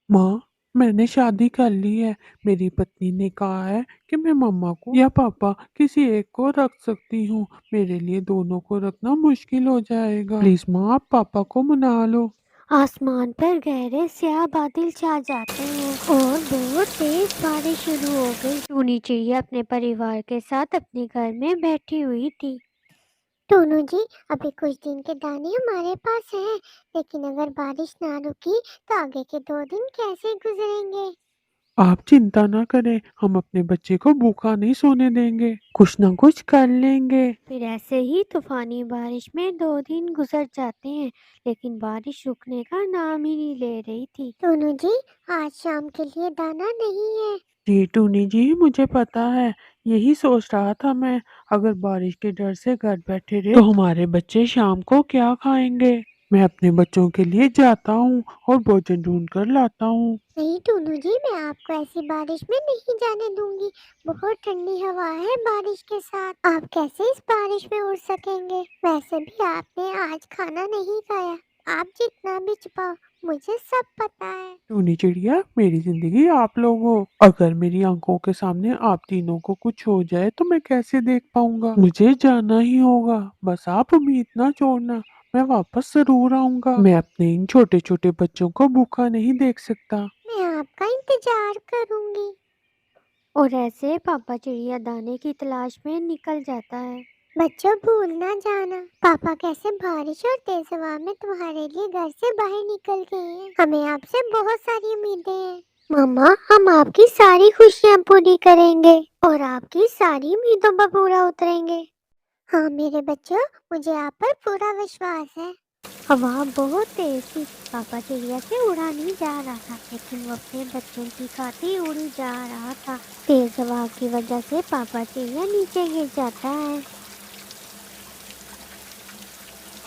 माँ, मैंने शादी कर ली है। मेरी पत्नी ने कहा है कि मैं मम्मा को या पापा किसी एक को रख सकती हूँ। मेरे लिए दोनों को रखना मुश्किल हो जाएगा। प्लीज माँ, आप पापा को मना लो। आसमान पर गहरे स्याह बादल छा जाते हैं और बहुत तेज बारिश शुरू हो गई। टूनी चिड़िया अपने परिवार के साथ अपने घर में बैठी हुई थी। टूनू जी, अभी कुछ दिन के दाने हमारे पास हैं, लेकिन अगर बारिश ना रुकी तो आगे के 2 दिन कैसे गुजरेंगे? आप चिंता ना करें, हम अपने बच्चे को भूखा नहीं सोने देंगे। कुछ ना कुछ कर लेंगे। फिर ऐसे ही तूफानी बारिश में 2 दिन गुजर जाते हैं, लेकिन बारिश रुकने का नाम ही नहीं ले रही थी। टूनू जी, आज शाम के लिए दाना नहीं है। जी टूनी जी, मुझे पता है। यही सोच रहा था मैं, अगर बारिश के डर से घर बैठे रहे तो हमारे बच्चे शाम को क्या खाएंगे। मैं अपने बच्चों के लिए जाता हूँ और भोजन ढूंढ कर लाता हूँ। नहीं टूनू जी, मैं आपको ऐसी बारिश में नहीं जाने दूंगी। बहुत ठंडी हवा है बारिश के साथ। आप कैसे इस बारिश में उड़ सकेंगे? वैसे भी आपने आज खाना नहीं खाया। आप जितना भी छुपाओ, मुझे सब पता है। टूनी चिड़िया, मेरी जिंदगी आप लोग हो। अगर मेरी आंखों के सामने आप तीनों को कुछ हो जाए तो मैं कैसे देख पाऊंगा। मुझे जाना ही होगा, बस आप उम्मीद ना छोड़ना। मैं वापस जरूर आऊंगा। मैं अपने इन छोटे छोटे बच्चों को भूखा नहीं देख सकता। मैं आपका इंतजार करूंगी। और ऐसे पापा चिड़िया दाने की तलाश में निकल जाता है। बच्चों, भूल ना जाना, पापा कैसे बारिश और तेज हवा में तुम्हारे लिए घर से बाहर निकल गए हैं। हमें आपसे बहुत सारी उम्मीदें हैं। मम्मा, हम आपकी सारी खुशियाँ पूरी करेंगे और आपकी सारी उम्मीदों पर पूरा उतरेंगे। हाँ मेरे बच्चों, मुझे आप पर पूरा विश्वास है। हवा बहुत तेज थी। पापा चिड़िया से उड़ा नहीं जा रहा था, लेकिन वो अपने बच्चों की खातिर उड़ जा रहा था। तेज हवा की वजह से पापा चिड़िया नीचे गिर जाता है।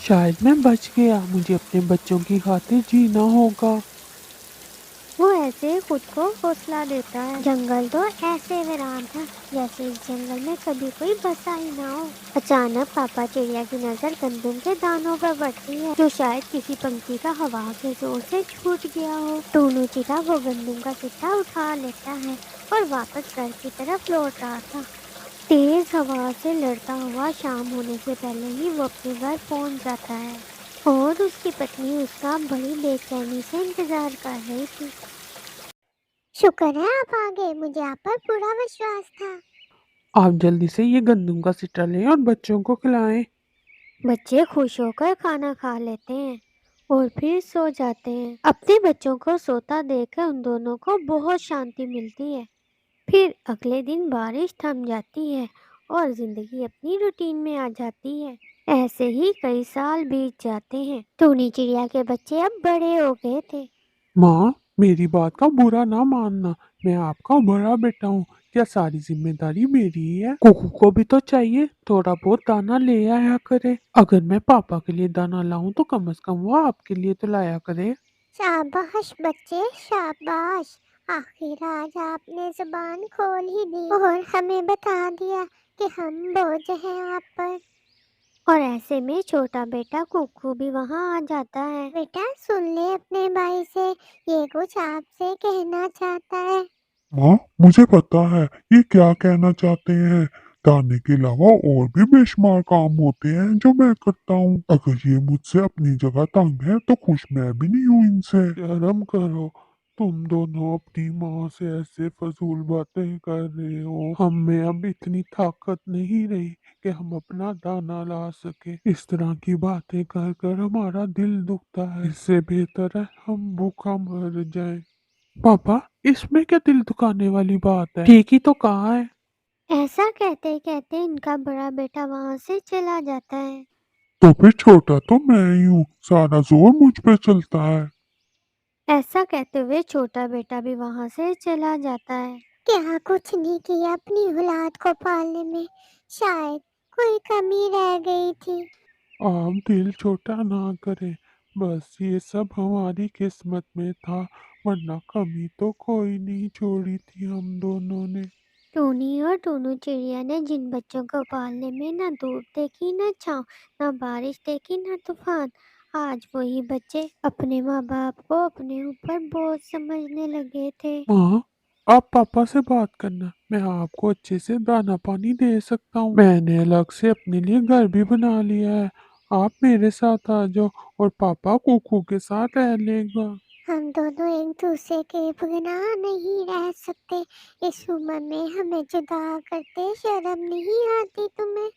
शायद मैं बच गया। मुझे अपने बच्चों की खातिर जीना होगा। वो ऐसे खुद को हौसला देता है। जंगल तो ऐसे वीरान था जैसे इस जंगल में कभी कोई बसा ही ना हो। अचानक पापा चिड़िया की नजर गंदम के दानों पर पड़ती है, जो शायद किसी पंछी का हवा के जोर से छूट गया हो। टूनू चिड़ा वो गंदम का सिट्टा उठा लेता है और वापस घर की तरफ लौट रहा था। तेज हवा से लड़ता हुआ शाम होने से पहले ही वो अपने घर पहुंच जाता है और उसकी पत्नी उसका बड़ी बेचैनी से इंतजार कर रही थी। शुक्र है आप आ गए, मुझे आप पर पूरा विश्वास था। आप जल्दी से ये गंदम का सिट्टा लें और बच्चों को खिलाएं। बच्चे खुश होकर खाना खा लेते हैं और फिर सो जाते हैं। अपने बच्चों को सोता देखकर उन दोनों को बहुत शांति मिलती है। फिर अगले दिन बारिश थम जाती है और जिंदगी अपनी रूटीन में आ जाती है। ऐसे ही कई साल बीत जाते हैं। टूनी चिड़िया के बच्चे अब बड़े हो गए थे। माँ, मेरी बात का बुरा ना मानना। मैं आपका बड़ा बेटा हूँ। क्या सारी जिम्मेदारी मेरी ही है? कुकू को भी तो चाहिए। थोड़ा बहुत दाना ले आया करे। अगर मैं पापा के लिए दाना लाऊं तो कम से कम वो आपके लिए तो लाया करे। शाबाश बच्चे, शाबाश। आखिर आज आपने जुबान खोल ही दी और हमें बता दिया कि हम बोझ हैं आप पर। और ऐसे में छोटा बेटा कुकू भी वहाँ आ जाता है। बेटा सुन ले अपने भाई से, ये कुछ आपसे कहना चाहता है। माँ, मुझे पता है ये क्या कहना चाहते हैं। दाने के अलावा और भी बेशुमार काम होते हैं जो मैं करता हूँ। अगर ये मुझसे अपनी जगह तंग है तो खुश मैं भी नहीं हूँ इनसे। शर्म करो। तुम दोनों अपनी माँ से ऐसे फजूल बातें कर रहे हो। हम में अब इतनी ताकत नहीं रही कि हम अपना दाना ला सके। इस तरह की बातें कर कर हमारा दिल दुखता है। इससे बेहतर है हम भूखा मर जाएं। पापा, इसमें क्या दिल दुखाने वाली बात है? ठीक ही तो कहा है। ऐसा कहते कहते इनका बड़ा बेटा वहाँ से चला जाता है। तो फिर छोटा तो मैं ही हूँ, सारा जोर मुझ पे चलता है। ऐसा कहते हुए छोटा बेटा भी वहाँ से चला जाता है। क्या कुछ नहीं किया अपनी औलाद को पालने में? शायद कोई कमी रह गई थी। आप दिल छोटा ना करें। बस ये सब हमारी किस्मत में था, वरना कमी तो कोई नहीं छोड़ी थी हम दोनों ने। टूनी और टूनू चिड़िया ने जिन बच्चों को पालने में ना धूप देखी, ना छाँव, ना बारिश देखी, ना तूफान, آج وہی بچے اپنے ماں باپ کو اپنے اوپر بوجھ سمجھنے لگے تھے۔ ماں، آپ پاپا سے بات کرنا، میں آپ کو اچھے سے دانا پانی دے سکتا ہوں۔ میں نے الگ سے اپنے لیے گھر بھی بنا لیا ہے، آپ میرے ساتھ آ جاؤ اور پاپا کوکو کے ساتھ رہ لے گا۔ ہم دونوں ایک دوسرے کے بنا نہیں رہ سکتے، اس عمر میں ہمیں جدا کرتے شرم نہیں آتی تمہیں؟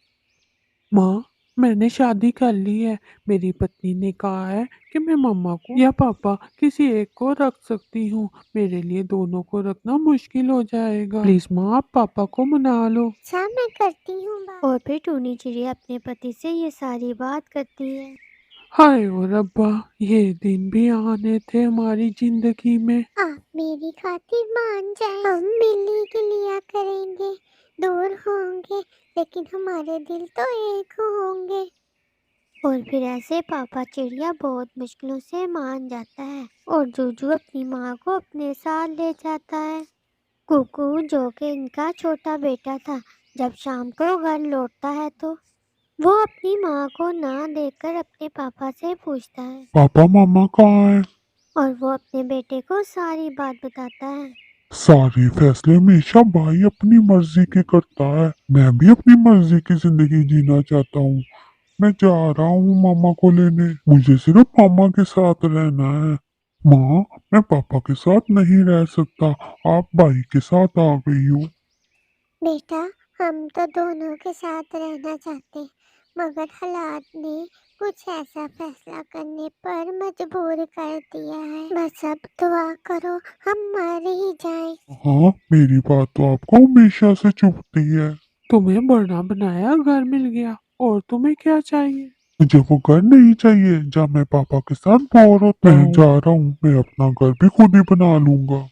ماں، میں نے شادی کر لی ہے، میری پتنی نے کہا ہے کہ میں مما کو یا پاپا کسی ایک کو رکھ سکتی ہوں، میرے لیے دونوں کو رکھنا مشکل ہو جائے گا، پلیز ماں آپ پاپا کو منا لو۔ اچھا میں کرتی ہوں بات۔ اور پھر ٹونی چڑیا اپنے پتی سے یہ ساری بات کرتی ہے۔ ہائے اور ابا، یہ دن بھی آنے تھے ہماری زندگی میں۔ آپ میری خاطر مان جائیں، ہم ملنے کے لیا کریں گے، دور ہوں گے لیکن ہمارے دل تو ایک ہوں گے۔ اور پھر ایسے پاپا چڑیا بہت مشکلوں سے مان جاتا ہے اور جوجو اپنی ماں کو اپنے ساتھ لے جاتا ہے۔ کوکو جو کہ ان کا چھوٹا بیٹا تھا، جب شام کو گھر لوٹتا ہے تو وہ اپنی ماں کو نہ دیکھ کر اپنے پاپا سے پوچھتا ہے پاپا ماما کہاں ہیں؟ اور وہ اپنے بیٹے کو ساری بات بتاتا ہے۔ سارے فیصلے ہمیشہ بھائی اپنی مرضی کے کرتا ہے، میں بھی اپنی مرضی کی زندگی جینا چاہتا ہوں۔ میں جا رہا ہوں ماما کو لینے، مجھے صرف ماما کے ساتھ رہنا ہے۔ ماں، میں پاپا کے ساتھ نہیں رہ سکتا، آپ بھائی کے ساتھ آ گئی ہو۔ بیٹا، ہم تو دونوں کے ساتھ رہنا چاہتے مگر حالات نے کچھ ایسا فیصلہ کرنے پر مجبور کر دیا ہے، بس اب دعا کرو ہم مر ہی جائیں۔ ہاں، میری بات تو آپ کو ہمیشہ سے چبھتی ہے۔ تمہیں بڑا بنایا گھر مل گیا، اور تمہیں کیا چاہیے؟ مجھے وہ گھر نہیں چاہیے جب میں پاپا کے ساتھ بور ہوتا ہوں۔ میں جا رہا ہوں، میں اپنا گھر بھی خود ہی بنا لوں گا۔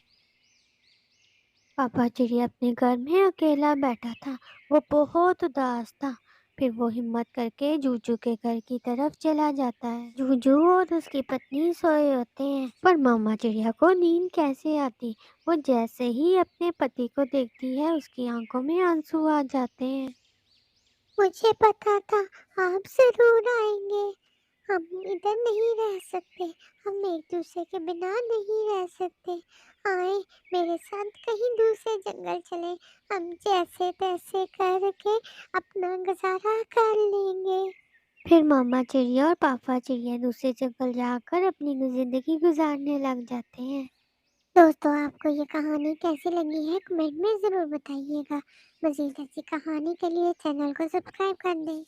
پاپا چڑیا اپنے گھر میں اکیلا بیٹھا تھا، وہ بہت اداس تھا۔ پھر وہ ہمت کر کے جوجو کے گھر کی طرف چلا جاتا ہے۔ جوجو اور اس کی پتنی سوئے ہوتے ہیں، پر ماما چڑیا کو نیند کیسے آتی؟ وہ جیسے ہی اپنے پتی کو دیکھتی ہے اس کی آنکھوں میں آنسو آ جاتے ہیں۔ مجھے پتا تھا آپ ضرور آئیں گے، ہم ادھر نہیں رہ سکتے، ہم ایک دوسرے کے بنا نہیں رہ سکتے، آئیں میرے ساتھ کہیں دوسرے جنگل چلیں، ہم جیسے تیسے کر کے اپنا گزارا کر لیں گے۔ پھر ماما چڑیا اور پاپا چڑیا دوسرے جنگل جا کر اپنی زندگی گزارنے لگ جاتے ہیں۔ دوستو، آپ کو یہ کہانی کیسی لگی ہے کمنٹ میں ضرور بتائیے گا۔ مزید ایسی کہانی کے لیے چینل کو سبسکرائب کر دیں۔